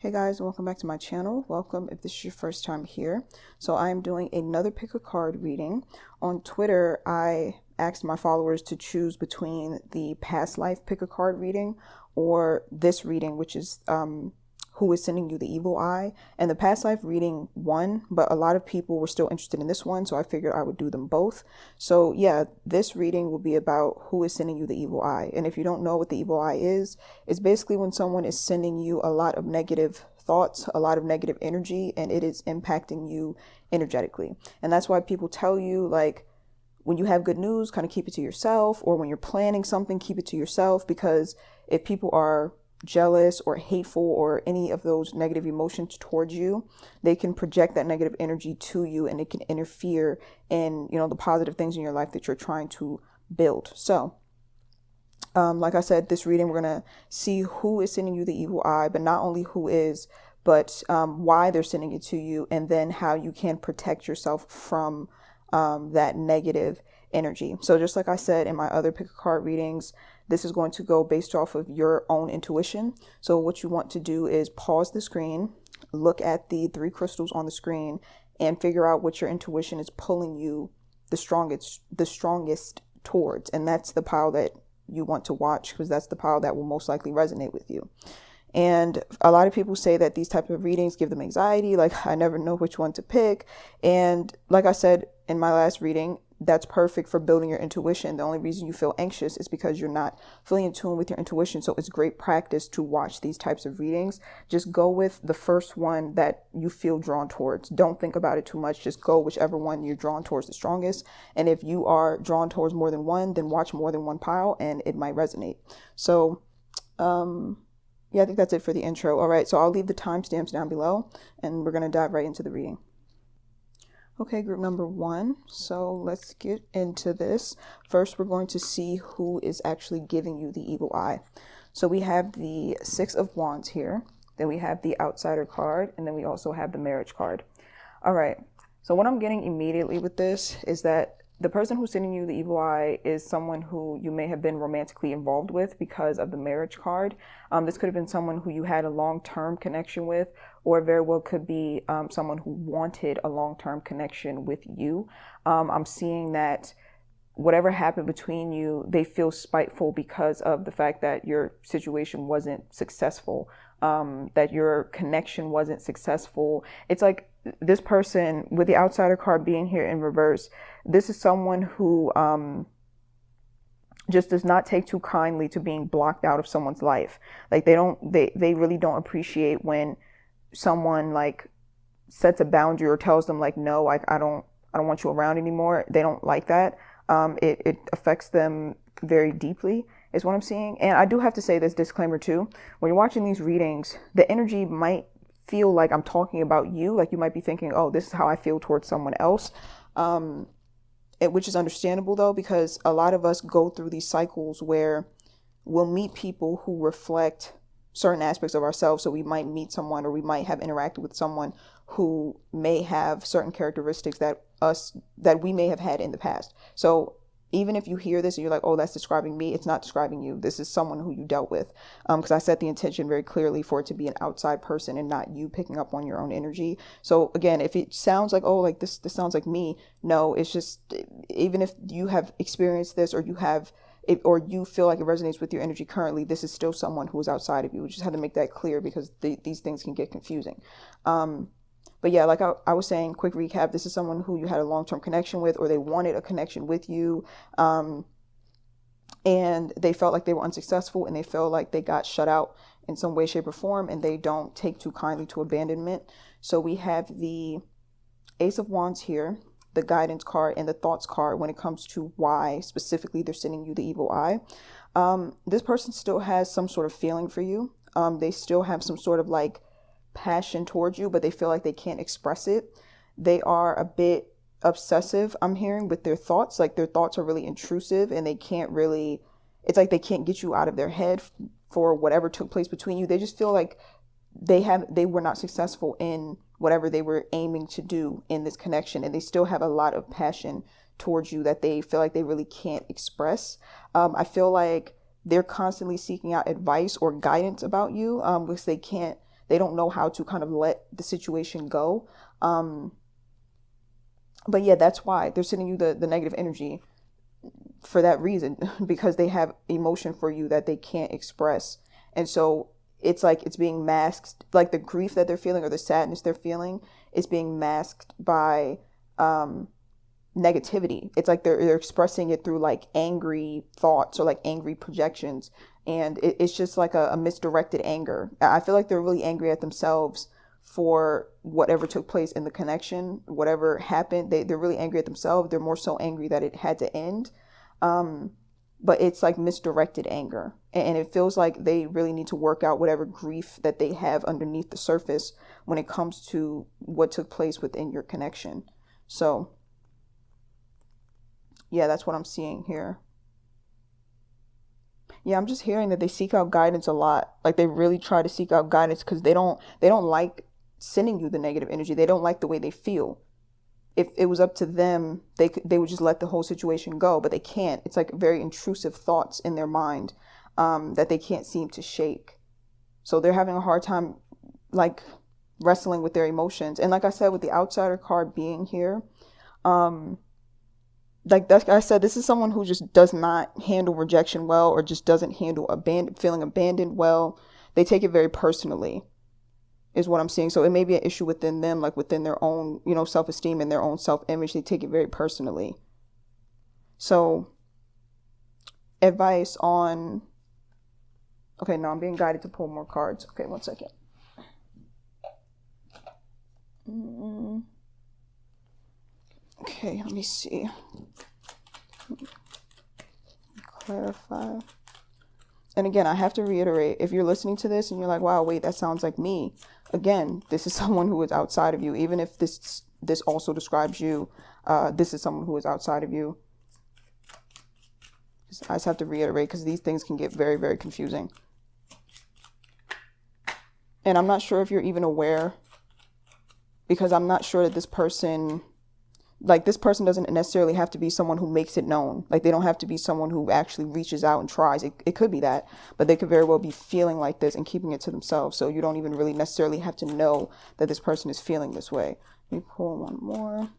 Hey guys, welcome back to my channel. Welcome if this is your first time here. So I am doing another pick a card reading. On Twitter, I asked my followers to choose between the past life pick a card reading or this reading, which is who is sending you the evil eye. And the past life reading won, but a lot of people were still interested in this one, so I figured I would do them both. So yeah, this reading will be about who is sending you the evil eye. And if you don't know what the evil eye is, it's basically when someone is sending you a lot of negative thoughts, a lot of negative energy, and it is impacting you energetically. And that's why people tell you, like, when you have good news, kind of keep it to yourself, or when you're planning something, keep it to yourself, because if people are jealous or hateful or any of those negative emotions towards you, they can project that negative energy to you, and it can interfere in, the positive things in your life that you're trying to build. So like I said, this reading, we're going to see who is sending you the evil eye, but not only who is, but why they're sending it to you, and then how you can protect yourself from that negative energy. So just like I said in my other pick a card readings, this is going to go based off of your own intuition. So what you want to do is pause the screen, look at the 3 crystals on the screen, and figure out what your intuition is pulling you the strongest towards. And that's the pile that you want to watch, because that's the pile that will most likely resonate with you. And a lot of people say that these type of readings give them anxiety, like I never know which one to pick. And like I said in my last reading, that's perfect for building your intuition. The only reason you feel anxious is because you're not fully in tune with your intuition. So it's great practice to watch these types of readings. Just go with the first one that you feel drawn towards. Don't think about it too much. Just go whichever one you're drawn towards the strongest. And if you are drawn towards more than one, then watch more than one pile and it might resonate. So, yeah, I think that's it for the intro. All right, so I'll leave the timestamps down below and we're going to dive right into the reading. Okay, group number 1. So let's get into this. First, we're going to see who is actually giving you the evil eye. So we have the 6 of Wands here. Then we have the Outsider card. And then we also have the Marriage card. All right. So what I'm getting immediately with this is that the person who's sending you the evil eye is someone who you may have been romantically involved with because of the Marriage card. This could have been someone who you had a long-term connection with, or very well could be someone who wanted a long-term connection with you. I'm seeing that whatever happened between you, they feel spiteful because of the fact that your situation wasn't successful, that your connection wasn't successful. It's like this person with the Outsider card being here in reverse. This is someone who just does not take too kindly to being blocked out of someone's life. Like they really don't appreciate when someone like sets a boundary or tells them like, no, I don't want you around anymore. They don't like that. It affects them very deeply is what I'm seeing. And I do have to say this disclaimer too. When you're watching these readings, the energy might feel like I'm talking about you. Like you might be thinking, oh, this is how I feel towards someone else. Which is understandable though, because a lot of us go through these cycles where we'll meet people who reflect certain aspects of ourselves. So we might meet someone, or we might have interacted with someone who may have certain characteristics that we may have had in the past. So even if you hear this and you're like, oh, that's describing me, it's not describing you. This is someone who you dealt with. Because I set the intention very clearly for it to be an outside person and not you picking up on your own energy. So again, if it sounds like, oh, like this sounds like me, no, it's just, even if you have experienced this, or you have it, or you feel like it resonates with your energy currently, this is still someone who is outside of you. We just have to make that clear, because these things can get confusing. But yeah, like I was saying, quick recap, this is someone who you had a long-term connection with, or they wanted a connection with you. And they felt like they were unsuccessful, and they felt like they got shut out in some way, shape, or form, and they don't take too kindly to abandonment. So we have the Ace of Wands here, the Guidance card, and the Thoughts card when it comes to why specifically they're sending you the evil eye. This person still has some sort of feeling for you. They still have some sort of like passion towards you, but they feel like they can't express it. They are a bit obsessive, I'm hearing, with their thoughts. Like their thoughts are really intrusive, and they can't really, it's like they can't get you out of their head for whatever took place between you. They just feel like they were not successful in whatever they were aiming to do in this connection, and they still have a lot of passion towards you that they feel like they really can't express. I feel like they're constantly seeking out advice or guidance about you, because they don't know how to kind of let the situation go. But yeah, that's why they're sending you the negative energy, for that reason, because they have emotion for you that they can't express. And so it's like it's being masked, like the grief that they're feeling or the sadness they're feeling is being masked by negativity. It's like they're expressing it through like angry thoughts or like angry projections. And it's just like a misdirected anger. I feel like they're really angry at themselves for whatever took place in the connection, whatever happened. They're really angry at themselves. They're more so angry that it had to end. But it's like misdirected anger. And it feels like they really need to work out whatever grief that they have underneath the surface when it comes to what took place within your connection. So yeah, that's what I'm seeing here. Yeah, I'm just hearing that they seek out guidance a lot. Like they really try to seek out guidance because they don't like sending you the negative energy. They don't like the way they feel. If it was up to them, they would just let the whole situation go, but they can't. It's like very intrusive thoughts in their mind that they can't seem to shake. So they're having a hard time like wrestling with their emotions. And like I said, with the outsider card being here, like I said, this is someone who just does not handle rejection well, or just doesn't handle feeling abandoned well. They take it very personally, is what I'm seeing. So it may be an issue within them, like within their own, self-esteem and their own self-image. They take it very personally. So advice on, okay, no, I'm being guided to pull more cards. Okay, one second. Okay, let me see. Clarify. And again, I have to reiterate, if you're listening to this and you're like, wow, wait, that sounds like me. Again, this is someone who is outside of you. Even if this also describes you, this is someone who is outside of you. I just have to reiterate because these things can get very, very confusing. And I'm not sure if you're even aware, because I'm not sure that this person doesn't necessarily have to be someone who makes it known. Like they don't have to be someone who actually reaches out and tries. It could be that, but they could very well be feeling like this and keeping it to themselves. So you don't even really necessarily have to know that this person is feeling this way. Let me pull one more.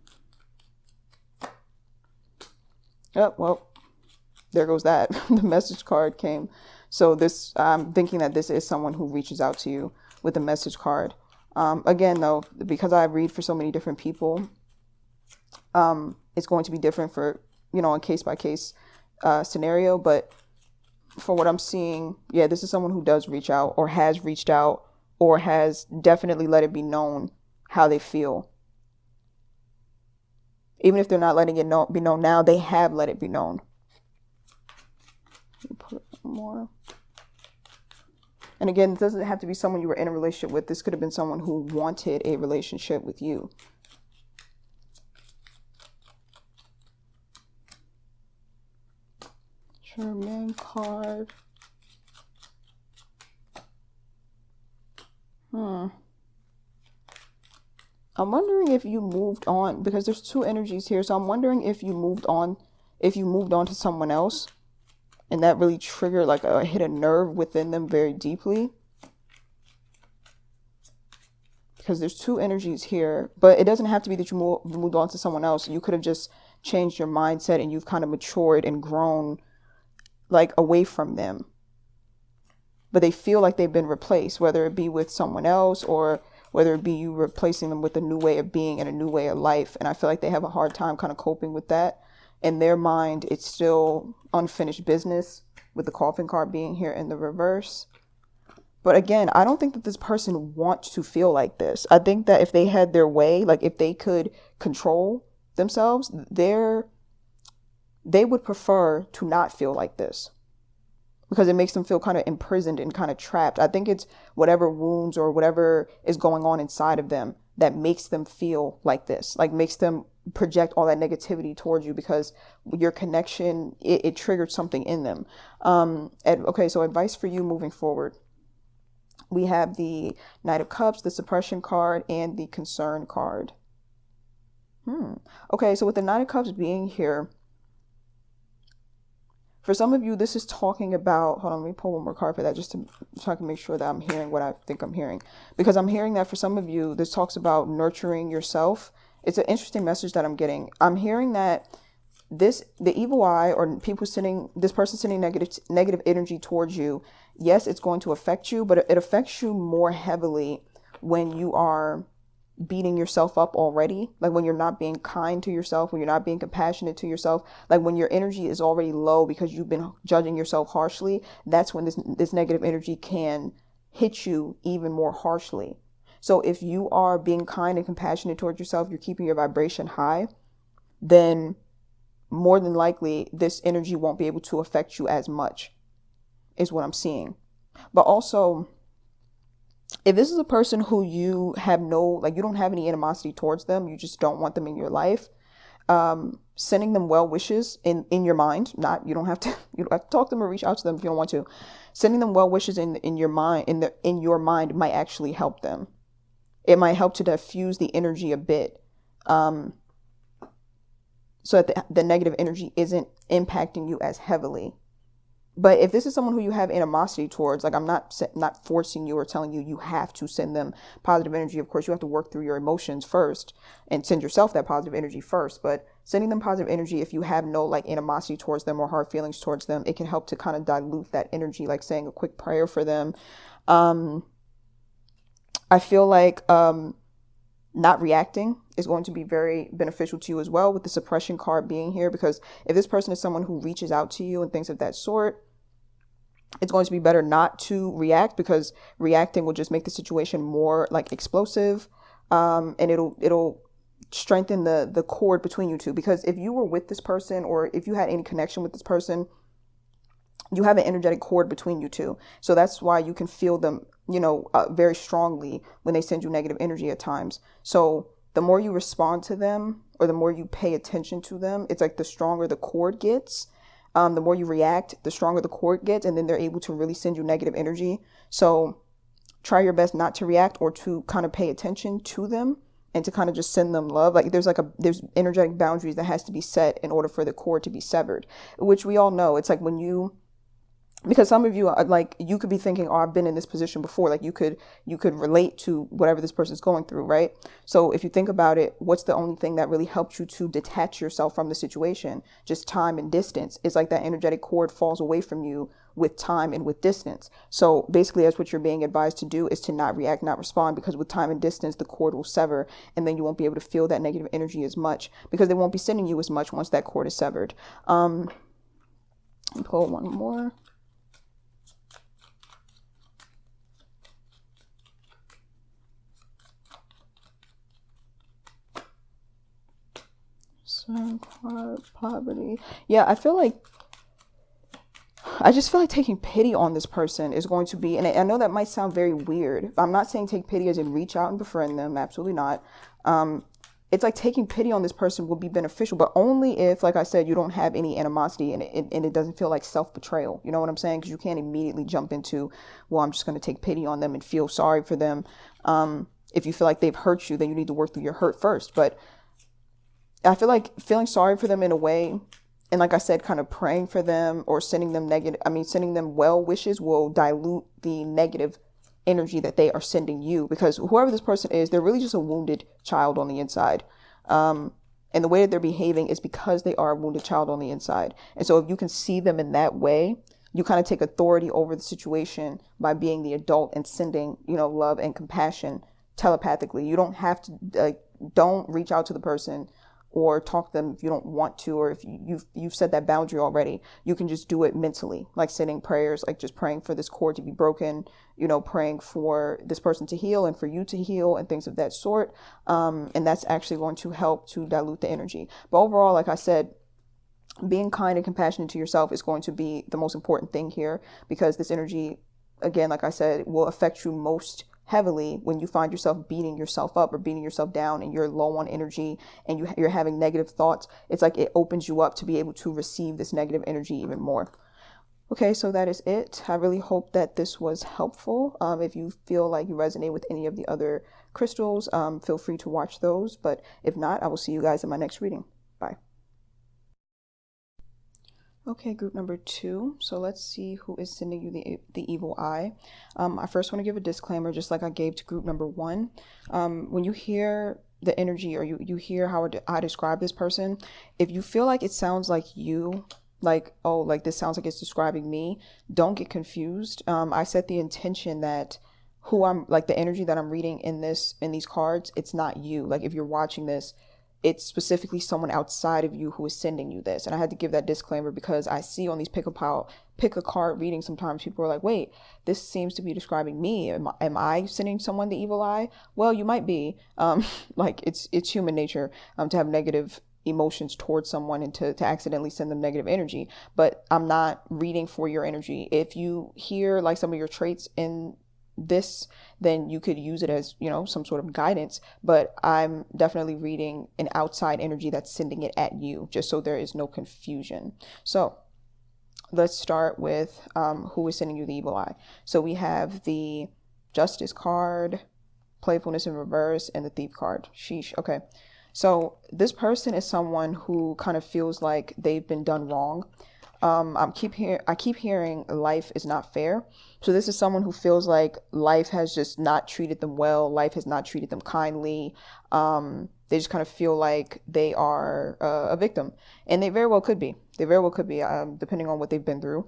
Oh, well, there goes that. The message card came. So I'm thinking that this is someone who reaches out to you with a message card. Again, though, because I read for so many different people, it's going to be different for, a case-by-case scenario. But for what I'm seeing, yeah, this is someone who does reach out, or has reached out, or has definitely let it be known how they feel. Even if they're not letting it be known now, they have let it be known. Let me put more. And again, it doesn't have to be someone you were in a relationship with. This could have been someone who wanted a relationship with you. German card. I'm wondering if you moved on, because there's two energies here. So I'm wondering if you moved on to someone else, and that really triggered, like, hit a nerve within them very deeply. Because there's two energies here, but it doesn't have to be that you moved on to someone else. You could have just changed your mindset and you've kind of matured and grown, like, away from them. But they feel like they've been replaced, whether it be with someone else or whether it be you replacing them with a new way of being and a new way of life. And I feel like they have a hard time kind of coping with that. In their mind, it's still unfinished business, with the coffin card being here in the reverse. But again, I don't think that this person wants to feel like this. I think that if they had their way, like if they could control themselves, they would prefer to not feel like this, because it makes them feel kind of imprisoned and kind of trapped. I think it's whatever wounds or whatever is going on inside of them that makes them feel like this, like makes them project all that negativity towards you, because your connection, it triggered something in them. Okay, so advice for you moving forward. We have the Knight of Cups, the Suppression card, and the Concern card. Okay, so with the Knight of Cups being here, For some of you, this is talking about, hold on, let me pull one more card for that just to so I can make sure that I'm hearing what I think I'm hearing. Because I'm hearing that for some of you, this talks about nurturing yourself. It's an interesting message that I'm getting. I'm hearing that the evil eye, or this person sending negative energy towards you, yes, it's going to affect you, but it affects you more heavily when you are beating yourself up already, like when you're not being kind to yourself, when you're not being compassionate to yourself, like when your energy is already low because you've been judging yourself harshly. That's when this negative energy can hit you even more harshly. So if you are being kind and compassionate towards yourself, you're keeping your vibration high, then more than likely this energy won't be able to affect you as much, is what I'm seeing. But also, if this is a person who you have you don't have any animosity towards them, you just don't want them in your life, sending them well wishes in your mind, you don't have to talk to them or reach out to them if you don't want to. Sending them well wishes in your mind, in your mind, might actually help them. It might help to diffuse the energy a bit, so that the negative energy isn't impacting you as heavily. But if this is someone who you have animosity towards, like, I'm not forcing you or telling you have to send them positive energy. Of course, you have to work through your emotions first and send yourself that positive energy first. But sending them positive energy, if you have no like animosity towards them or hard feelings towards them, it can help to kind of dilute that energy, like saying a quick prayer for them. I feel like not reacting is going to be very beneficial to you as well, with the suppression card being here, because if this person is someone who reaches out to you and things of that sort, it's going to be better not to react, because reacting will just make the situation more like explosive, and it'll strengthen the cord between you two. Because if you were with this person, or if you had any connection with this person, you have an energetic cord between you two. So that's why you can feel them, very strongly when they send you negative energy at times. So the more you respond to them, or the more you pay attention to them, it's like the stronger the cord gets. The more you react, the stronger the cord gets, and then they're able to really send you negative energy. So try your best not to react, or to kind of pay attention to them and to kind of just send them love. Like there's energetic boundaries that has to be set in order for the cord to be severed, which we all know. It's like because some of you are like, you could be thinking, oh, I've been in this position before. Like you could relate to whatever this person's going through, right? So if you think about it, what's the only thing that really helps you to detach yourself from the situation? Just time and distance. It's like that energetic cord falls away from you with time and with distance. So basically, that's what you're being advised to do, is to not react, not respond, because with time and distance, the cord will sever, and then you won't be able to feel that negative energy as much, because they won't be sending you as much once that cord is severed. Pull one more. Poverty. Yeah, I just feel like taking pity on this person is going to be, and I know that might sound very weird. I'm not saying take pity as in reach out and befriend them. Absolutely not. It's like taking pity on this person will be beneficial, but only if, like I said, you don't have any animosity, and it doesn't feel like self-betrayal. You know what I'm saying? Because you can't immediately jump into, well, I'm just going to take pity on them and feel sorry for them. If you feel like they've hurt you, then you need to work through your hurt first. But I feel like feeling sorry for them in a way, and like I said, kind of praying for them or sending them well wishes will dilute the negative energy that they are sending you, because whoever this person is, they're really just a wounded child on the inside. And the way that they're behaving is because they are a wounded child on the inside. And so if you can see them in that way, you kind of take authority over the situation by being the adult and sending, love and compassion telepathically. You don't have to, don't reach out to the person or talk to them if you don't want to, or if you've set that boundary already. You can just do it mentally, like sending prayers, like just praying for this cord to be broken, praying for this person to heal and for you to heal and things of that sort. And that's actually going to help to dilute the energy. But overall, like I said, being kind and compassionate to yourself is going to be the most important thing here, because this energy, again, like I said, will affect you most heavily when you find yourself beating yourself up or beating yourself down, and you're low on energy and you're having negative thoughts. It's like it opens you up to be able to receive this negative energy even more. Okay, so that is it. I really hope that this was helpful. If you feel like you resonate with any of the other crystals, feel free to watch those. But if not, I will see you guys in my next reading. Bye. Okay, group number 2. So let's see who is sending you the evil eye. I first want to give a disclaimer, just like I gave to group number 1. When you hear the energy, or you hear how I describe this person, if you feel like it sounds like you, like, oh, like this sounds like it's describing me, don't get confused. I set the intention that who I'm, like the energy that I'm reading in these cards, it's not you. Like if you're watching this, it's specifically someone outside of you who is sending you this. And I had to give that disclaimer because I see on these pick a card readings, sometimes people are like, wait, this seems to be describing me. Am I sending someone the evil eye? Well, you might be. Like it's human nature to have negative emotions towards someone and to accidentally send them negative energy. But I'm not reading for your energy. If you hear like some of your traits in this, then you could use it as, some sort of guidance. But I'm definitely reading an outside energy that's sending it at you, just so there is no confusion. So let's start with who is sending you the evil eye. So we have the Justice card, Playfulness in reverse, and the Thief card. Sheesh. Okay. So this person is someone who kind of feels like they've been done wrong. I keep hearing life is not fair. So this is someone who feels like life has just not treated them well. Life has not treated them kindly. They just kind of feel like they are a victim, and they very well could be. Depending on what they've been through.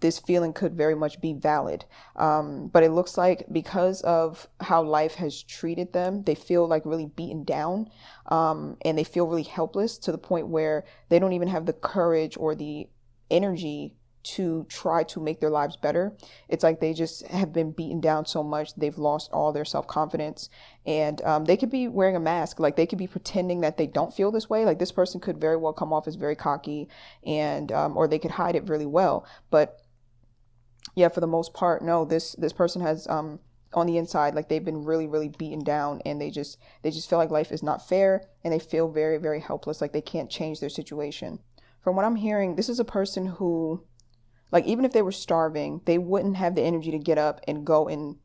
This feeling could very much be valid. But it looks like because of how life has treated them, they feel like really beaten down, and they feel really helpless to the point where they don't even have the courage or the energy to try to make their lives better. It's like they just have been beaten down so much, they've lost all their self-confidence, and they could be wearing a mask. Like they could be pretending that they don't feel this way. Like this person could very well come off as very cocky, and or they could hide it really well. But yeah, for the most part, no, this person has on the inside, like they've been really, really beaten down, and they just feel like life is not fair, and they feel very, very helpless, like they can't change their situation. From what I'm hearing, this is a person who, like, even if they were starving, they wouldn't have the energy to get up and go and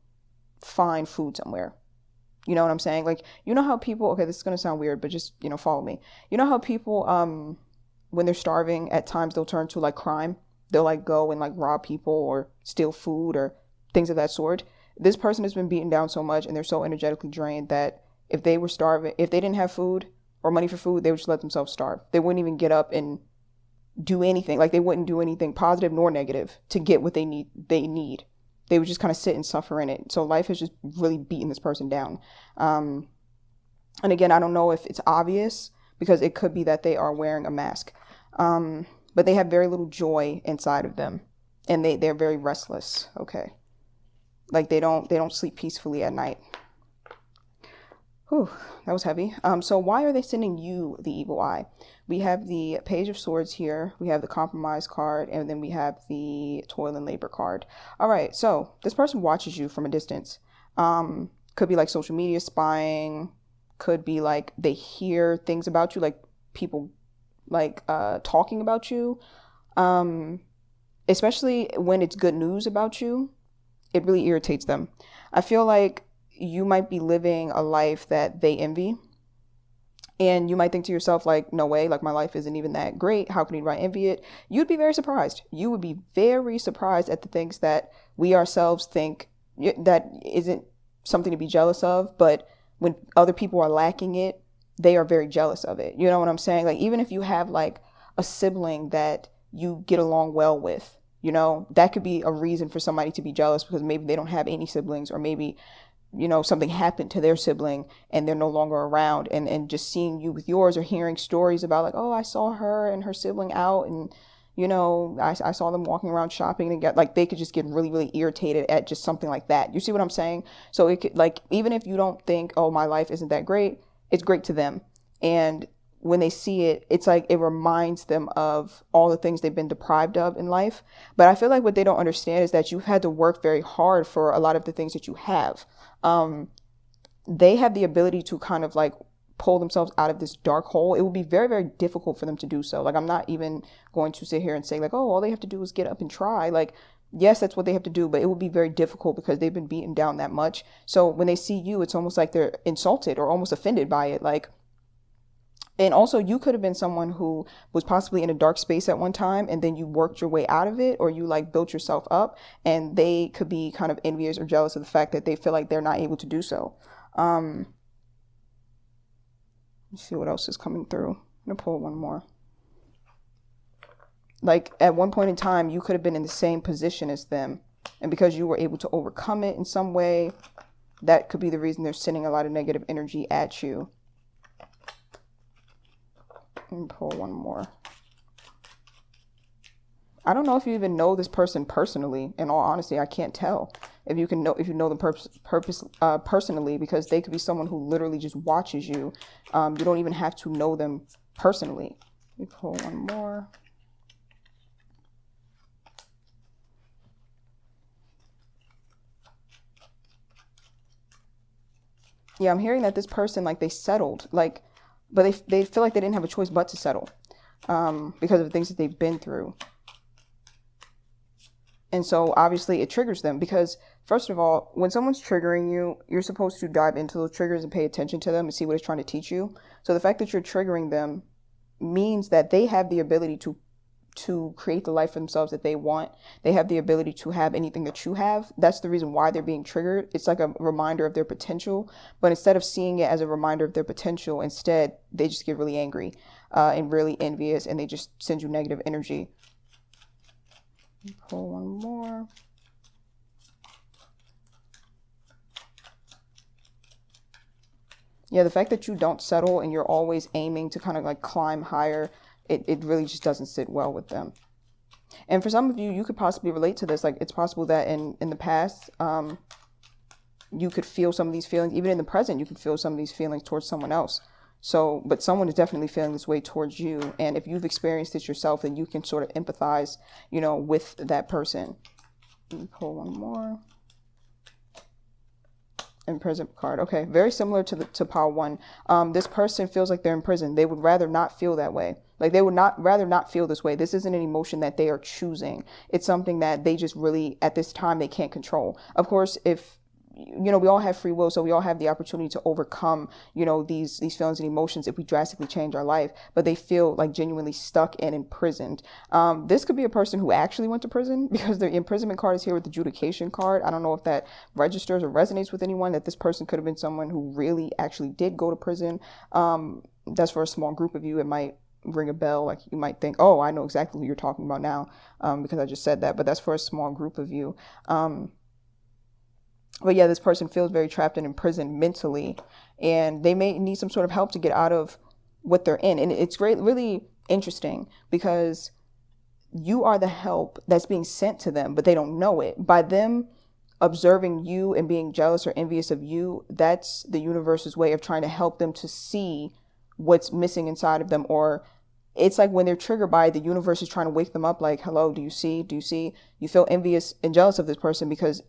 find food somewhere. You know what I'm saying? Like, you know how people, okay, this is going to sound weird, but just, follow me. You know how people, when they're starving, at times they'll turn to like crime. They'll like go and like rob people or steal food or things of that sort. This person has been beaten down so much, and they're so energetically drained that if they were starving, if they didn't have food or money for food, they would just let themselves starve. They wouldn't even get up and do anything. Like they wouldn't do anything positive nor negative to get what they need. They would just kind of sit and suffer in it. So life has just really beaten this person down. And again, I don't know if it's obvious, because it could be that they are wearing a mask. But they have very little joy inside of them, and they're very restless. Okay. Like they don't sleep peacefully at night. Whew, that was heavy. So why are they sending you the evil eye? We have the Page of Swords here. We have the Compromise card, and then we have the Toil and Labor card. All right, so this person watches you from a distance. Could be like social media spying. Could be like they hear things about you, like people like talking about you. Especially when it's good news about you, it really irritates them. I feel like you might be living a life that they envy, and you might think to yourself, like, no way, like my life isn't even that great. How can anybody envy it? You'd be very surprised. You would be very surprised at the things that we ourselves think that isn't something to be jealous of. But when other people are lacking it, they are very jealous of it. You know what I'm saying? Like, even if you have like a sibling that you get along well with, that could be a reason for somebody to be jealous, because maybe they don't have any siblings, or maybe something happened to their sibling and they're no longer around, and just seeing you with yours, or hearing stories about like, oh, I saw her and her sibling out, and I saw them walking around shopping together. Like they could just get really, really irritated at just something like that. You see what I'm saying? So it could, like, even if you don't think, oh, my life isn't that great, it's great to them. And when they see it, it's like it reminds them of all the things they've been deprived of in life. But I feel like what they don't understand is that you've had to work very hard for a lot of the things that you have. They have the ability to kind of like pull themselves out of this dark hole. It would be very, very difficult for them to do so. Like, I'm not even going to sit here and say like, oh, all they have to do is get up and try. Like, yes, that's what they have to do, but it would be very difficult because they've been beaten down that much. So when they see you, it's almost like they're insulted or almost offended by it. Like, And also, you could have been someone who was possibly in a dark space at one time, and then you worked your way out of it, or you like built yourself up, and they could be kind of envious or jealous of the fact that they feel like they're not able to do so. Let's see what else is coming through. I'm gonna pull one more. Like at one point in time, you could have been in the same position as them, and because you were able to overcome it in some way, that could be the reason they're sending a lot of negative energy at you. And pull one more. I don't know if you even know this person personally. In all honesty, I can't tell if you know them personally, because they could be someone who literally just watches you. You don't even have to know them personally. Let me pull one more. Yeah, I'm hearing that this person, like, they settled, like, but they feel like they didn't have a choice but to settle, because of the things that they've been through. And so obviously it triggers them, because first of all, when someone's triggering you, you're supposed to dive into those triggers and pay attention to them and see what it's trying to teach you. So the fact that you're triggering them means that they have the ability to create the life for themselves that they want. They have the ability to have anything that you have. That's the reason why they're being triggered. It's like a reminder of their potential. But instead of seeing it as a reminder of their potential, instead they just get really angry and really envious, and they just send you negative energy. Pull one more. Yeah, the fact that you don't settle and you're always aiming to kind of like climb higher, it really just doesn't sit well with them. And for some of you, you could possibly relate to this. Like, it's possible that in the past, you could feel some of these feelings. Even in the present, you could feel some of these feelings towards someone else. So, but someone is definitely feeling this way towards you. And if you've experienced it yourself, then you can sort of empathize, with that person. Let me pull one more. Imprisoned card. Okay, very similar to pile one. This person feels like they're in prison. They would rather not feel that way. Like, they would rather not feel this way. This isn't an emotion that they are choosing. It's something that they just really, at this time, they can't control. Of course, if we all have free will, so we all have the opportunity to overcome, these feelings and emotions if we drastically change our life. But they feel like genuinely stuck and imprisoned. This could be a person who actually went to prison, because the imprisonment card is here with the adjudication card. I don't know if that registers or resonates with anyone, that this person could have been someone who really actually did go to prison. That's for a small group of you. It might ring a bell. Like, you might think, oh, I know exactly who you're talking about now, because I just said that. But that's for a small group of you. But yeah, this person feels very trapped and imprisoned mentally, and they may need some sort of help to get out of what they're in. And it's really interesting, because you are the help that's being sent to them, but they don't know it. By them observing you and being jealous or envious of you, that's the universe's way of trying to help them to see what's missing inside of them. Or it's like when they're triggered by it, the universe is trying to wake them up, like, hello, do you see? You feel envious and jealous of this person because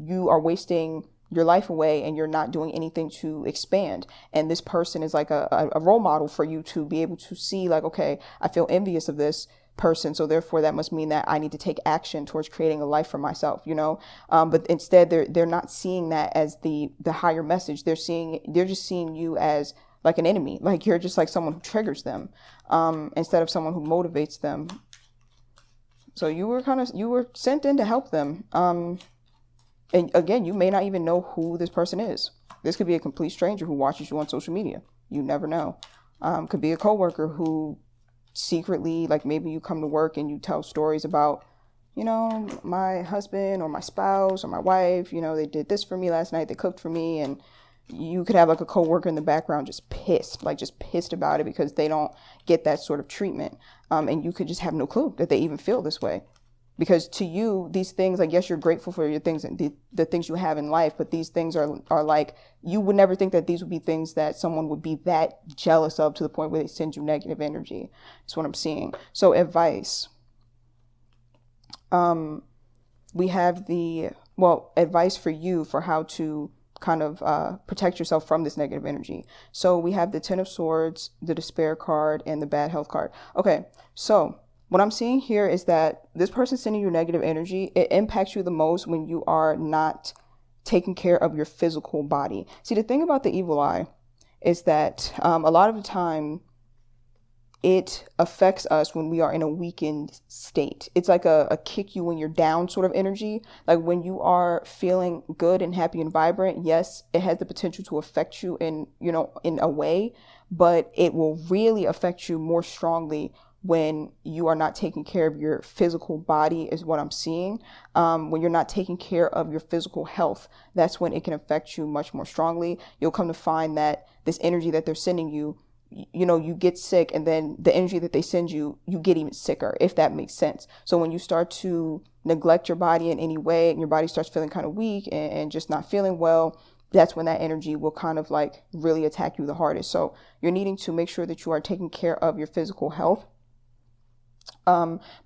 you are wasting your life away and you're not doing anything to expand. And this person is like a role model for you to be able to see, like, okay, I feel envious of this person, so therefore that must mean that I need to take action towards creating a life for myself, but instead they're not seeing that as the higher message. They're just seeing you as like an enemy, like you're just like someone who triggers them, instead of someone who motivates them. So you were sent in to help them. And again, you may not even know who this person is. This could be a complete stranger who watches you on social media. You never know. Could be a coworker who secretly, like, maybe you come to work and you tell stories about, my husband or my spouse or my wife, they did this for me last night, they cooked for me, and you could have like a coworker in the background just pissed about it because they don't get that sort of treatment. And you could just have no clue that they even feel this way. Because to you, these things, like, yes, you're grateful for your things and the things you have in life, but these things are like, you would never think that these would be things that someone would be that jealous of to the point where they send you negative energy. That's what I'm seeing. So advice. We have advice for you for how to kind of protect yourself from this negative energy. So we have the Ten of Swords, the Despair card, and the Bad Health card. Okay, so what I'm seeing here is that this person sending you negative energy, it impacts you the most when you are not taking care of your physical body. See, the thing about the evil eye is that a lot of the time it affects us when we are in a weakened state. It's like a kick you when you're down sort of energy. Like when you are feeling good and happy and vibrant, yes, it has the potential to affect you in, in a way, but it will really affect you more strongly when you are not taking care of your physical body, is what I'm seeing. When you're not taking care of your physical health, that's when it can affect you much more strongly. You'll come to find that this energy that they're sending you, you get sick, and then the energy that they send you, you get even sicker, if that makes sense. So when you start to neglect your body in any way and your body starts feeling kind of weak and just not feeling well, that's when that energy will kind of like really attack you the hardest. So you're needing to make sure that you are taking care of your physical health.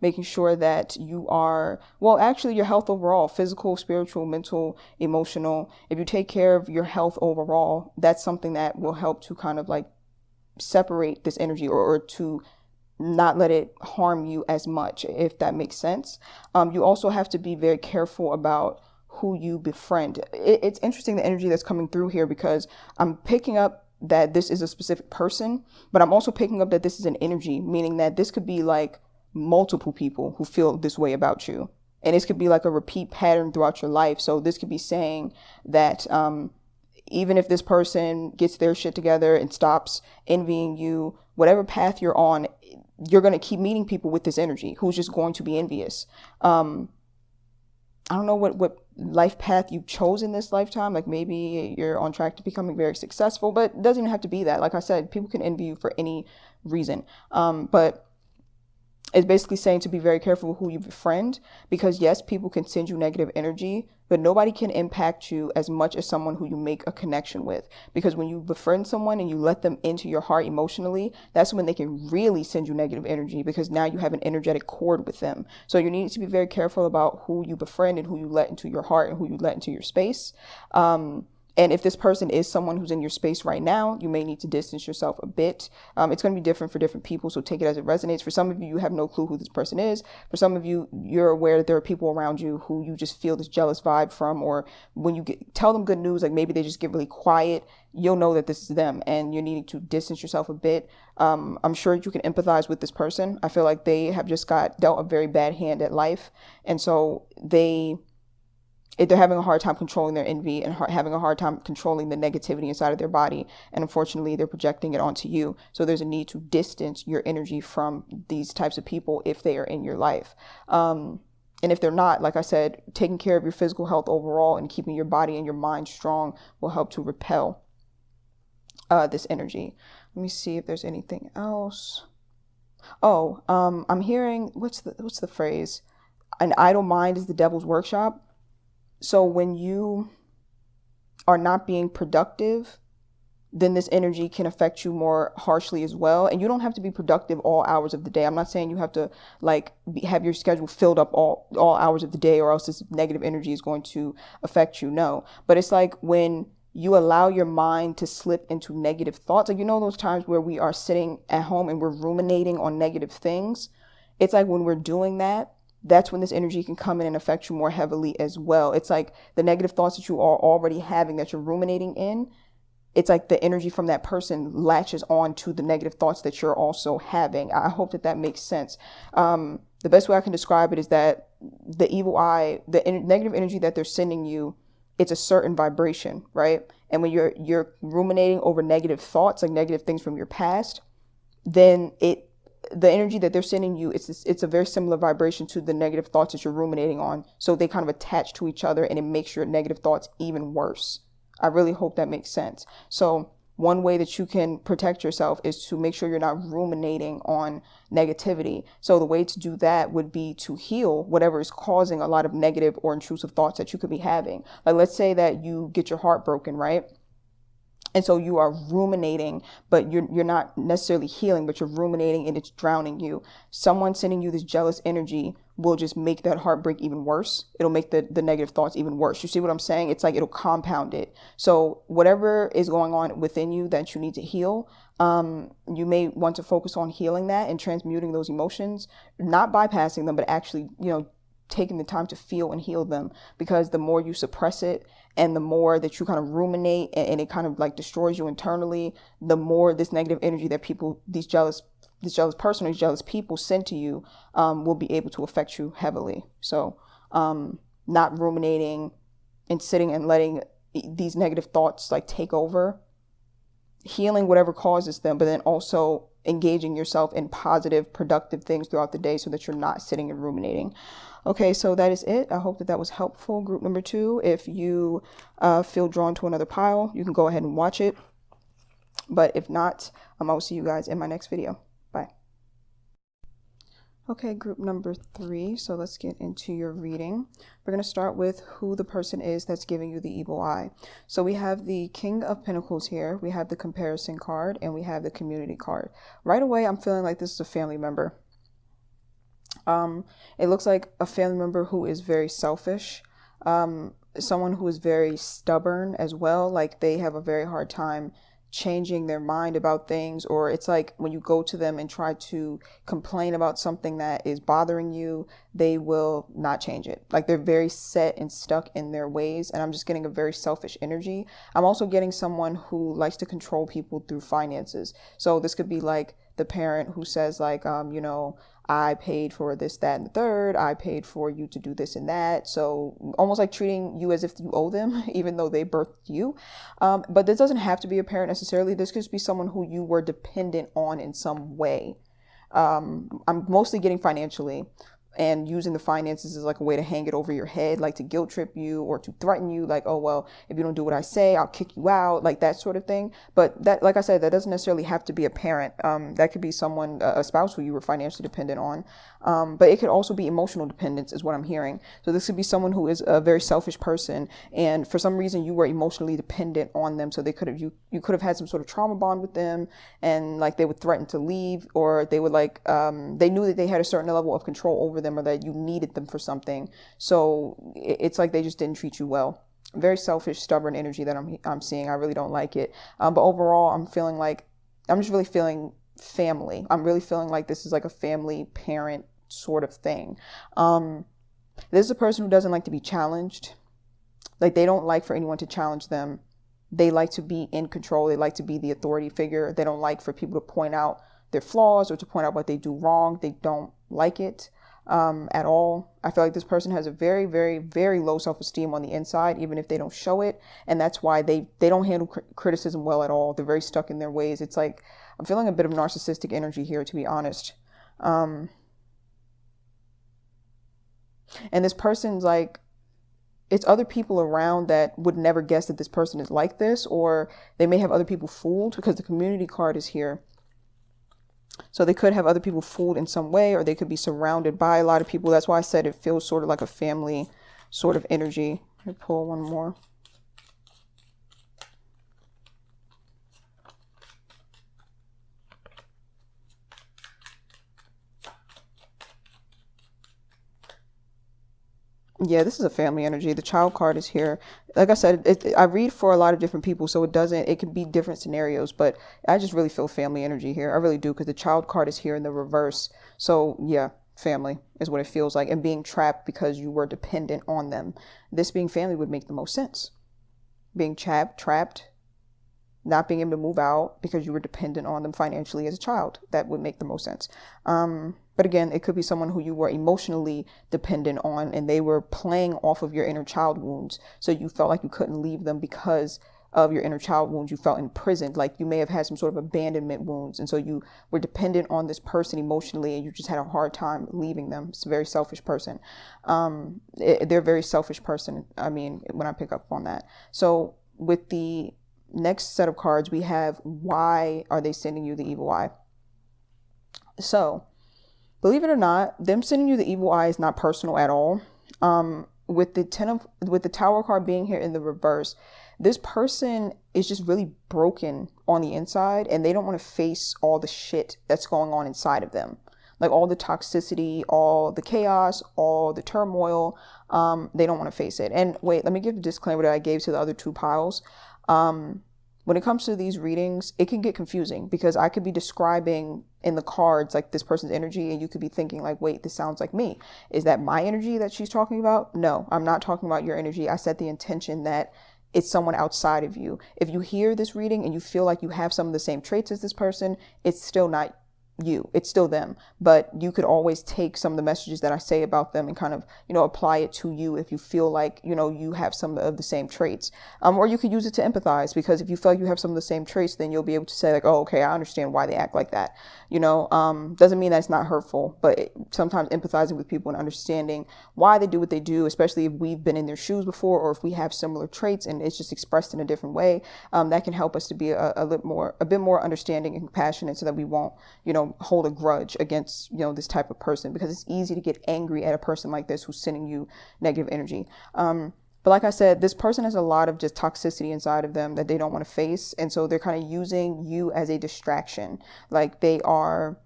Making sure that you are, well, actually your health overall, physical, spiritual, mental, emotional. If you take care of your health overall, that's something that will help to kind of like separate this energy, or to not let it harm you as much, if that makes sense. You also have to be very careful about who you befriend. It's interesting, the energy that's coming through here, because I'm picking up that this is a specific person, but I'm also picking up that this is an energy, meaning that this could be like multiple people who feel this way about you. And this could be like a repeat pattern throughout your life. So this could be saying that even if this person gets their shit together and stops envying you, whatever path you're on, you're going to keep meeting people with this energy who's just going to be envious. I don't know what life path you chose in this lifetime. Like maybe you're on track to becoming very successful, but it doesn't even have to be that. Like I said, people can envy you for any reason. But it's basically saying to be very careful who you befriend, because yes, people can send you negative energy, but nobody can impact you as much as someone who you make a connection with. Because when you befriend someone and you let them into your heart emotionally, that's when they can really send you negative energy, because now you have an energetic cord with them. So you need to be very careful about who you befriend and who you let into your heart and who you let into your space. And if this person is someone who's in your space right now, you may need to distance yourself a bit. It's going to be different for different people, so take it as it resonates. For some of you, you have no clue who this person is. For some of you, you're aware that there are people around you who you just feel this jealous vibe from, or when you tell them good news, like maybe they just get really quiet, you'll know that this is them, and you're needing to distance yourself a bit. I'm sure you can empathize with this person. I feel like they have just got dealt a very bad hand at life, and so they're having a hard time controlling their envy and having a hard time controlling the negativity inside of their body. And unfortunately, they're projecting it onto you. So there's a need to distance your energy from these types of people if they are in your life. And if they're not, like I said, taking care of your physical health overall and keeping your body and your mind strong will help to repel this energy. Let me see if there's anything else. Oh, I'm hearing, what's the phrase? An idle mind is the devil's workshop. So when you are not being productive, then this energy can affect you more harshly as well. And you don't have to be productive all hours of the day. I'm not saying you have to have your schedule filled up all hours of the day, or else this negative energy is going to affect you. No, but it's like when you allow your mind to slip into negative thoughts, like, those times where we are sitting at home and we're ruminating on negative things. It's like when we're doing that, that's when this energy can come in and affect you more heavily as well. It's like the negative thoughts that you are already having, that you're ruminating in, it's like the energy from that person latches on to the negative thoughts that you're also having. I hope that makes sense. The best way I can describe it is that the evil eye, negative energy that they're sending you, it's a certain vibration, right? And when you're ruminating over negative thoughts, like negative things from your past, then the energy that they're sending you, it's a very similar vibration to the negative thoughts that you're ruminating on. So they kind of attach to each other, and it makes your negative thoughts even worse. I really hope that makes sense. So one way that you can protect yourself is to make sure you're not ruminating on negativity. So the way to do that would be to heal whatever is causing a lot of negative or intrusive thoughts that you could be having. Like, let's say that you get your heart broken, right? And so you are ruminating, but you're not necessarily healing, but you're ruminating and it's drowning you. Someone sending you this jealous energy will just make that heartbreak even worse. It'll make the negative thoughts even worse. You see what I'm saying? It's like it'll compound it. So whatever is going on within you that you need to heal, you may want to focus on healing that and transmuting those emotions, not bypassing them, but actually, taking the time to feel and heal them. Because the more you suppress it and the more that you kind of ruminate and it kind of like destroys you internally, the more this negative energy that these jealous this jealous person or jealous people send to you will be able to affect you heavily. So not ruminating and sitting and letting these negative thoughts like take over, healing whatever causes them, but then also engaging yourself in positive, productive things throughout the day so that you're not sitting and ruminating. Okay, so that is it. I hope that was helpful. Group number 2, if you feel drawn to another pile, you can go ahead and watch it. But if not, I will see you guys in my next video. Bye. Okay, group number 3. So let's get into your reading. We're going to start with who the person is that's giving you the evil eye. So we have the King of Pentacles here. We have the comparison card, and we have the community card. Right away, I'm feeling like this is a family member. It looks like a family member who is very selfish. Someone who is very stubborn as well. Like they have a very hard time changing their mind about things, or it's like when you go to them and try to complain about something that is bothering you, they will not change it. Like they're very set and stuck in their ways, and I'm just getting a very selfish energy. I'm also getting someone who likes to control people through finances. So this could be like the parent who says like, you know, I paid for this, that, and the third. I paid for you to do this and that. So almost like treating you as if you owe them, even though they birthed you. But this doesn't have to be a parent necessarily. This could just be someone who you were dependent on in some way. I'm mostly getting financially, and using the finances as like a way to hang it over your head, like to guilt trip you or to threaten you, like, oh, well, if you don't do what I say, I'll kick you out, like that sort of thing. But that, like I said, that doesn't necessarily have to be a parent. That could be someone, a spouse who you were financially dependent on. But it could also be emotional dependence is what I'm hearing. So this could be someone who is a very selfish person, and for some reason you were emotionally dependent on them. So they could have, you could have had some sort of trauma bond with them, and like they would threaten to leave, or they would like, they knew that they had a certain level of control over them, or that you needed them for something. So it's like they just didn't treat you well. Very selfish, stubborn energy that I'm seeing. I really don't like it. But overall, I'm feeling like, I'm just really feeling family. I'm really feeling like this is like a family parent sort of thing. This is a person who doesn't like to be challenged. Like they don't like for anyone to challenge them. They like to be in control. They like to be the authority figure. They don't like for people to point out their flaws or to point out what they do wrong. They don't like it at all. I feel like this person has a very, very, very low self-esteem on the inside, even if they don't show it. And that's why they don't handle criticism well at all. They're very stuck in their ways. It's like, I'm feeling a bit of narcissistic energy here, to be honest. And this person's like, it's other people around that would never guess that this person is like this, or they may have other people fooled, because the community card is here. So they could have other people fooled in some way, or they could be surrounded by a lot of people. That's why I said it feels sort of like a family sort of energy. Let me pull one more. Yeah, this is a family energy. The child card is here. Like I said, I read for a lot of different people, so it can be different scenarios, but I just really feel family energy here. I really do, because the child card is here in the reverse. So yeah, family is what it feels like, and being trapped because you were dependent on them. This being family would make the most sense. Being trapped, not being able to move out because you were dependent on them financially as a child. That would make the most sense. But again, it could be someone who you were emotionally dependent on, and they were playing off of your inner child wounds. So you felt like you couldn't leave them because of your inner child wounds. You felt imprisoned, like you may have had some sort of abandonment wounds. And so you were dependent on this person emotionally, and you just had a hard time leaving them. It's a very selfish person. They're a very selfish person. I mean, when I pick up on that. So with the next set of cards, we have, why are they sending you the evil eye? So believe it or not, them sending you the evil eye is not personal at all. With the Tower card being here in the reverse, this person is just really broken on the inside, and they don't want to face all the shit that's going on inside of them. Like all the toxicity, all the chaos, all the turmoil. They don't want to face it. And wait, let me give a disclaimer that I gave to the other two piles. When it comes to these readings, it can get confusing, because I could be describing in the cards like this person's energy, and you could be thinking like, wait, this sounds like me. Is that my energy that she's talking about? No, I'm not talking about your energy. I set the intention that it's someone outside of you. If you hear this reading and you feel like you have some of the same traits as this person, it's still not you. It's still them, but you could always take some of the messages that I say about them and kind of, apply it to you if you feel like, you have some of the same traits. Or you could use it to empathize, because if you feel like you have some of the same traits, then you'll be able to say like, oh, okay, I understand why they act like that. Doesn't mean that it's not hurtful, but sometimes empathizing with people and understanding why they do what they do, especially if we've been in their shoes before, or if we have similar traits and it's just expressed in a different way, that can help us to be a bit more understanding and compassionate, so that we won't, hold a grudge against, this type of person, because it's easy to get angry at a person like this who's sending you negative energy. But like I said, this person has a lot of just toxicity inside of them that they don't want to face. And so they're kind of using you as a distraction. Like they are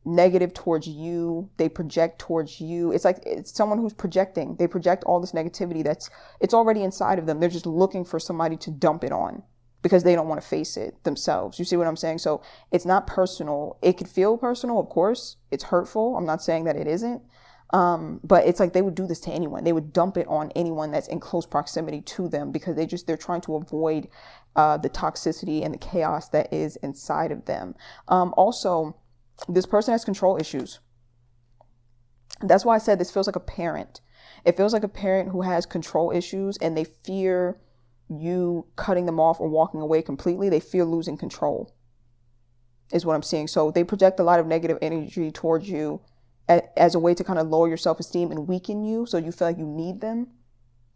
negative towards you. They project towards you. It's like it's someone who's projecting. They project all this negativity it's already inside of them. They're just looking for somebody to dump it on, because they don't want to face it themselves. You see what I'm saying? So it's not personal. It could feel personal, of course. It's hurtful. I'm not saying that it isn't. But it's like they would do this to anyone. They would dump it on anyone that's in close proximity to them, because they're trying to avoid the toxicity and the chaos that is inside of them. Also, this person has control issues. That's why I said this feels like a parent. It feels like a parent who has control issues, and they fear you cutting them off or walking away completely. They fear losing control, is what I'm seeing. So they project a lot of negative energy towards you as a way to kind of lower your self-esteem and weaken you, so you feel like you need them.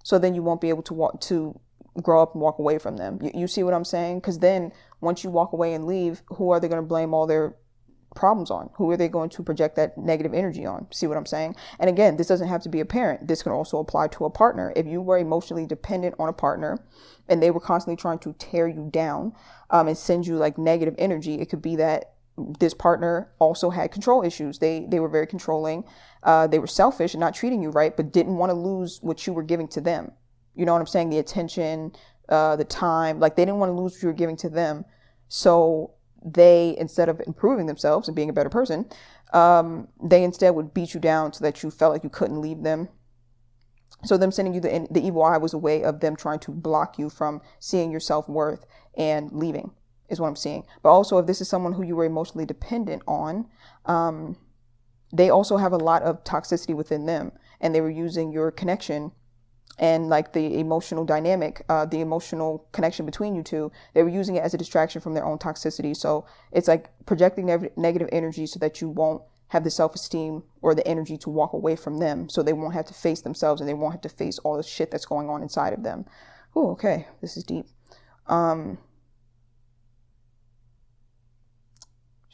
So then you won't be able to grow up and walk away from them. You see what I'm saying? Because then once you walk away and leave, who are they going to blame all their problems on? Who are they going to project that negative energy on? See what I'm saying? And again, this doesn't have to be a parent. This can also apply to a partner. If you were emotionally dependent on a partner and they were constantly trying to tear you down and send you like negative energy, it could be that this partner also had control issues. They were very controlling. They were selfish and not treating you right, but didn't want to lose what you were giving to them. You know what I'm saying? The attention, the time, like they didn't want to lose what you were giving to them. So they, instead of improving themselves and being a better person, they instead would beat you down so that you felt like you couldn't leave them. So them sending you the evil eye was a way of them trying to block you from seeing your self-worth and leaving, is what I'm seeing. But also, if this is someone who you were emotionally dependent on, they also have a lot of toxicity within them, and they were using your connection and like the emotional dynamic, the emotional connection between you two. They were using it as a distraction from their own toxicity. So it's like projecting negative energy so that you won't have the self-esteem or the energy to walk away from them, so they won't have to face themselves and they won't have to face all the shit that's going on inside of them. Oh, okay, this is deep. Should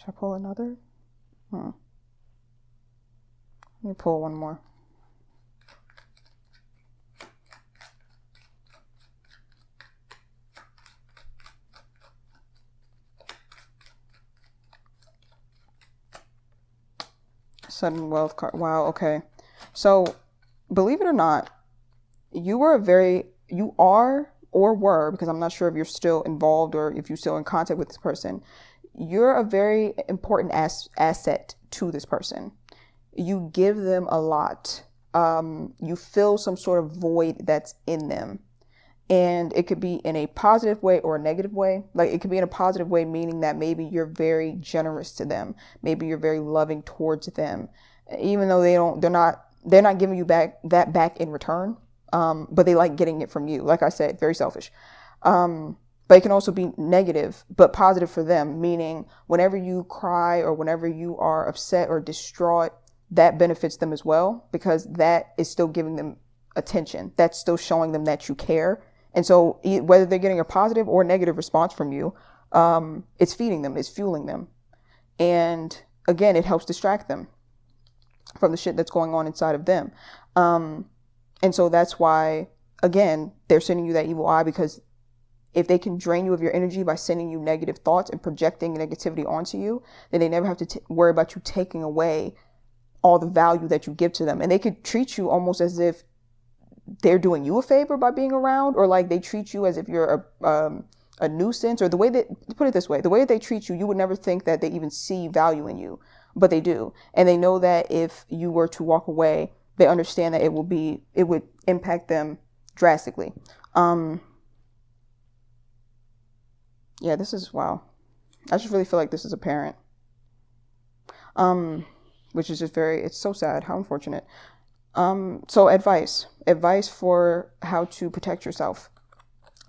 I pull another? Let me pull one more. Sudden wealth card. Wow, okay. So, believe it or not, you are or were, because I'm not sure if you're still involved or if you're still in contact with this person, you're a very important asset to this person. You give them a lot. You fill some sort of void that's in them. And it could be in a positive way or a negative way. Like it could be in a positive way, meaning that maybe you're very generous to them. Maybe you're very loving towards them, even though they're not giving you back in return. But they like getting it from you. Like I said, very selfish. But it can also be negative, but positive for them, meaning whenever you cry or whenever you are upset or distraught, that benefits them as well, because that is still giving them attention. That's still showing them that you care. And so whether they're getting a positive or negative response from you, it's feeding them, it's fueling them. And again, it helps distract them from the shit that's going on inside of them. And so that's why, again, they're sending you that evil eye, because if they can drain you of your energy by sending you negative thoughts and projecting negativity onto you, then they never have to worry about you taking away all the value that you give to them. And they could treat you almost as if they're doing you a favor by being around, or like they treat you as if you're a nuisance, or the way that, put it this way, the way that they treat you, you would never think that they even see value in you, but they do. And they know that if you were to walk away, they understand that it would impact them drastically. Yeah, this is, wow. I just really feel like this is a parent. which is just it's so sad. How unfortunate. So advice for how to protect yourself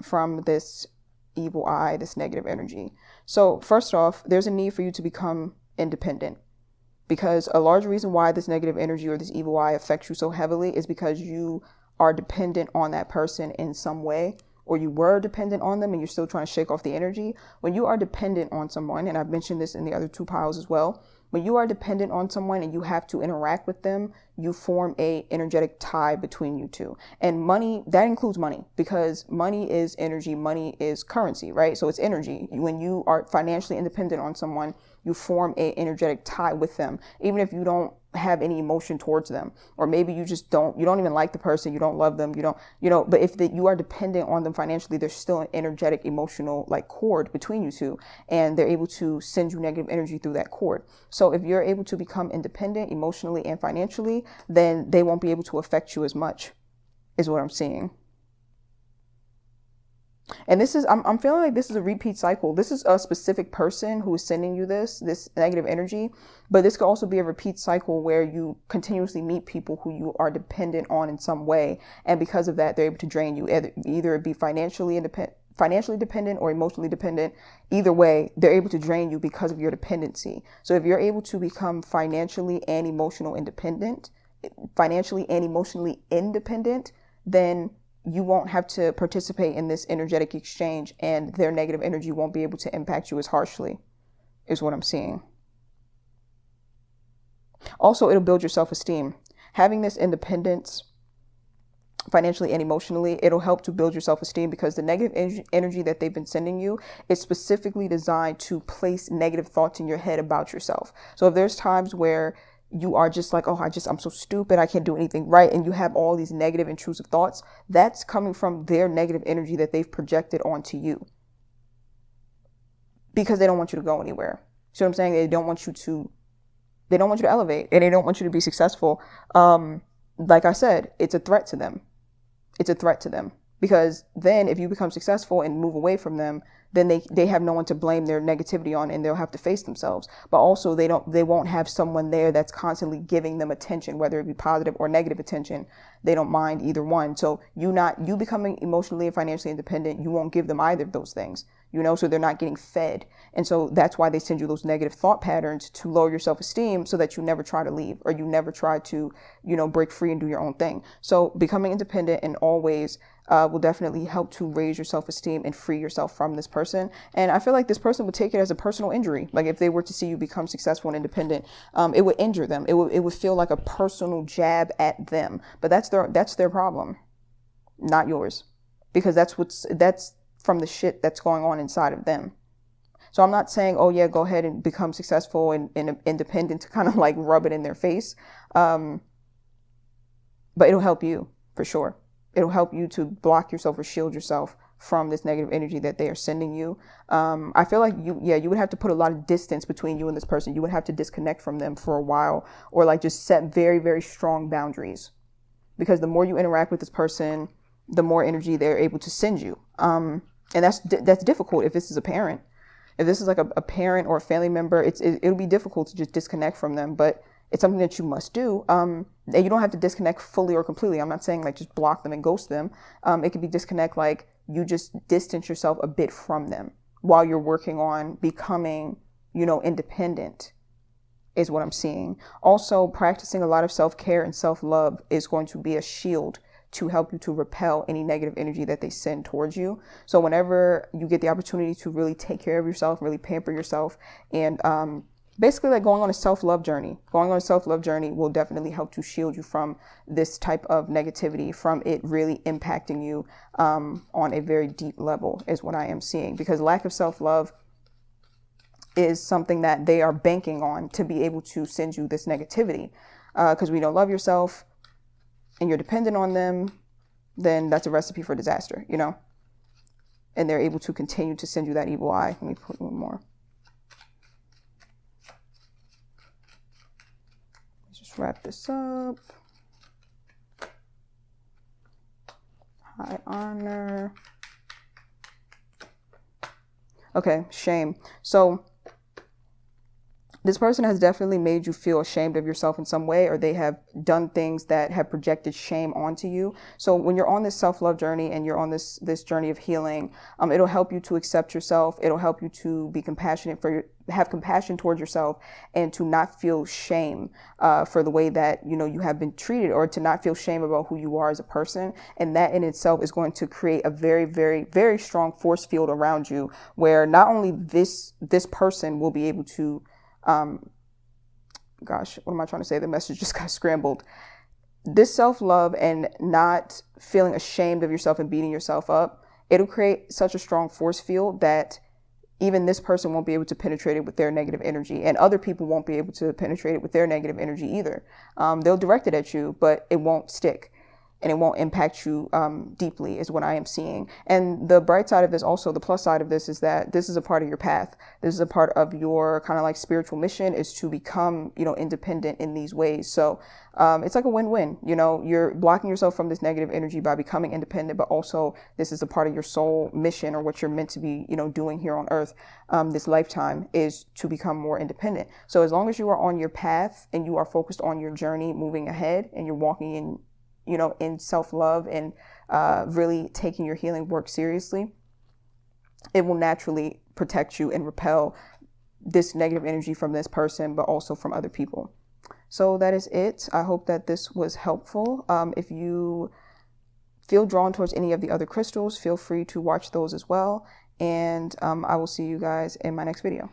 from this evil eye, this negative energy. So first off, there's a need for you to become independent, because a large reason why this negative energy or this evil eye affects you so heavily is because you are dependent on that person in some way, or you were dependent on them and you're still trying to shake off the energy. When you are dependent on someone, and I've mentioned this in the other two piles as well, when you are dependent on someone and you have to interact with them, you form a energetic tie between you two. And money, that includes money, because money is energy, money is currency, right? So it's energy. When you are financially independent on someone, you form a energetic tie with them, even if you don't have any emotion towards them, or maybe you don't even like the person, you don't love them, but if you are dependent on them financially, there's still an energetic, emotional like cord between you two, and they're able to send you negative energy through that cord. So if you're able to become independent emotionally and financially, then they won't be able to affect you as much, is what I'm seeing. And this is, I'm feeling like this is a repeat cycle. This is a specific person who is sending you this negative energy, but this could also be a repeat cycle where you continuously meet people who you are dependent on in some way. And because of that, they're able to drain you. Either it be financially dependent or emotionally dependent. Either way, they're able to drain you because of your dependency. So if you're able to become financially and emotionally independent, then you won't have to participate in this energetic exchange, and their negative energy won't be able to impact you as harshly, is what I'm seeing. Also, it'll build your self-esteem. Having this independence financially and emotionally, it'll help to build your self-esteem, because the negative energy that they've been sending you is specifically designed to place negative thoughts in your head about yourself. So if there's times where you are just like, oh, I'm so stupid, I can't do anything right, and you have all these negative intrusive thoughts, that's coming from their negative energy that they've projected onto you, because they don't want you to go anywhere. See what I'm saying? They don't want you to elevate, and they don't want you to be successful. Like I said, it's a threat to them. Because then if you become successful and move away from them, then they have no one to blame their negativity on, and they'll have to face themselves. But also they won't have someone there that's constantly giving them attention, whether it be positive or negative attention. They don't mind either one. So you becoming emotionally and financially independent, you won't give them either of those things, so they're not getting fed. And so that's why they send you those negative thought patterns to lower your self-esteem, so that you never try to leave, or you never try to, break free and do your own thing. So becoming independent in all ways will definitely help to raise your self-esteem and free yourself from this person. And I feel like this person would take it as a personal injury. Like if they were to see you become successful and independent, it would injure them. It would feel like a personal jab at them. But that's their problem, not yours, because that's from the shit that's going on inside of them. So I'm not saying, oh yeah, go ahead and become successful and independent to kind of like rub it in their face. But it'll help you for sure. It'll help you to block yourself or shield yourself from this negative energy that they are sending you. I feel like you would have to put a lot of distance between you and this person. You would have to disconnect from them for a while, or like just set very, very strong boundaries, because the more you interact with this person, the more energy they're able to send you. And that's difficult if this is a parent. If this is like a parent or a family member, it'll be difficult to just disconnect from them, but it's something that you must do. And you don't have to disconnect fully or completely. I'm not saying like just block them and ghost them. It could be disconnect, like you just distance yourself a bit from them while you're working on becoming, independent, is what I'm seeing. Also, practicing a lot of self-care and self-love is going to be a shield to help you to repel any negative energy that they send towards you. So whenever you get the opportunity to really take care of yourself, really pamper yourself, and basically like going on a self-love journey will definitely help to shield you from this type of negativity, from it really impacting you on a very deep level, is what I am seeing. Because lack of self-love is something that they are banking on to be able to send you this negativity. Because when you don't love yourself and you're dependent on them, then that's a recipe for disaster, and they're able to continue to send you that evil eye. Let me put one more. Let's just wrap this up. High honor. Okay, shame. So this person has definitely made you feel ashamed of yourself in some way, or they have done things that have projected shame onto you. So when you're on this self-love journey and you're on this journey of healing, it'll help you to accept yourself. It'll help you to be compassionate have compassion towards yourself, and to not feel shame for the way that you have been treated, or to not feel shame about who you are as a person. And that in itself is going to create a very, very, very strong force field around you, where not only this person will be able to gosh, what am I trying to say? The message just got scrambled. This self-love and not feeling ashamed of yourself and beating yourself up, it'll create such a strong force field that even this person won't be able to penetrate it with their negative energy, and other people won't be able to penetrate it with their negative energy either. They'll direct it at you, but it won't stick. And it won't impact you deeply, is what I am seeing. And the bright side of this, also the plus side of this, is that this is a part of your path. This is a part of your kind of like spiritual mission, is to become, independent in these ways. So it's like a win-win. You're blocking yourself from this negative energy by becoming independent, but also this is a part of your soul mission, or what you're meant to be, doing here on earth this lifetime, is to become more independent. So as long as you are on your path and you are focused on your journey moving ahead, and you're walking in in self-love and really taking your healing work seriously, it will naturally protect you and repel this negative energy from this person, but also from other people. So that is it. I hope that this was helpful. If you feel drawn towards any of the other crystals, feel free to watch those as well. And I will see you guys in my next video.